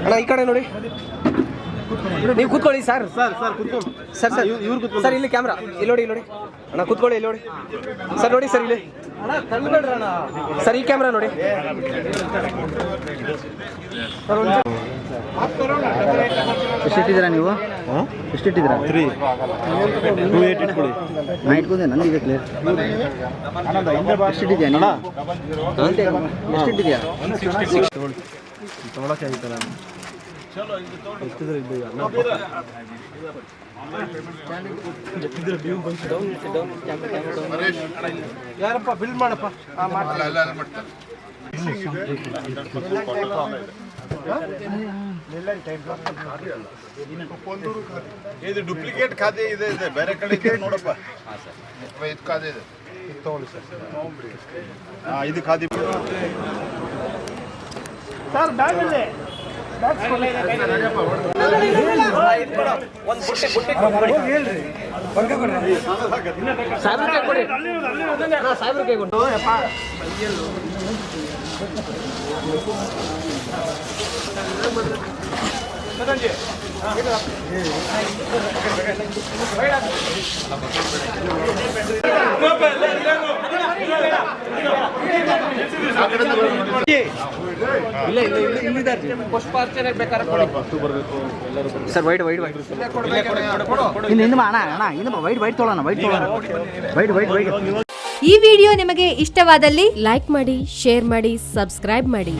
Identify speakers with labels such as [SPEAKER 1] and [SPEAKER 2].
[SPEAKER 1] ಅಣ್ಣ ಈ ಕಡೆ ನೋಡಿ, ನೀವು ಕೂತ್ಕೊಳ್ಳಿ ಸರ್. ಸರ್ ಸರ್ ಇಲ್ಲಿ ಕ್ಯಾಮ್ರಾ ಇಲ್ಲಿ ನೋಡಿ, ಅಣ್ಣ ಕೂತ್ಕೊಳ್ಳಿ ಇಲ್ಲಿ ನೋಡಿ ಸರ್. ನೋಡಿ ಸರ್ ಇಲ್ಲಿ ಸರ್ ಈ ಕ್ಯಾಮ್ರಾ ನೋಡಿ.
[SPEAKER 2] ಎಷ್ಟಿಟ್ಟಿದ್ದೀರಾ ನೀವು? ಎಷ್ಟಿಟ್ಟಿದ್ದೀರಾ?
[SPEAKER 3] 280 ಇಟ್ಕೊಳ್ಳಿ.
[SPEAKER 2] ನಾ ಇಟ್ಕೊಂಡೆ, ನನಗೆ ಕ್ಲಿಯರ್. ಎಷ್ಟಿಟ್ಟಿದ್ಯಾ ನೀನು? ಎಷ್ಟಿಟ್ಟಿದ್ಯಾ?
[SPEAKER 3] ತೊಗೊಳಕ್ಕೆ ಆಯ್ತಲ್ಲ
[SPEAKER 1] ಯಾರಪ್ಪ ಬಿಲ್ ಮಾಡಪ್ಪ.
[SPEAKER 4] ಇದು ಡೂಪ್ಲಿಕೇಟ್ ಖಾತೆ ಇದೆ, ಬೇರೆ ಕಡೆ ನೋಡಪ್ಪ. ಇದು ಖಾತೆ ಇದೆ, ತಗೊಳ್ಳಿ ಸರ್. ಇದು ಖಾತೆ
[SPEAKER 1] ಸರ್ ಬ್ಯಾಗಲ್ಲಿ ಪುಷ್ಪಾರ್ಚನೆ ಬೇಕಾದ್ರೆ ಸರ್. ವೈಟ್
[SPEAKER 2] ಇನ್ನು ಅಣ್ಣ ಇನ್ನು ವೈಟ್ ತೊಗೊಳ್ಳೋಣ. ವೈಟ್.
[SPEAKER 5] ಈ ವಿಡಿಯೋ ನಿಮಗೆ ಇಷ್ಟವಾದಲ್ಲಿ ಲೈಕ್ ಮಾಡಿ, ಶೇರ್ ಮಾಡಿ, ಸಬ್ಸ್ಕ್ರೈಬ್ ಮಾಡಿ.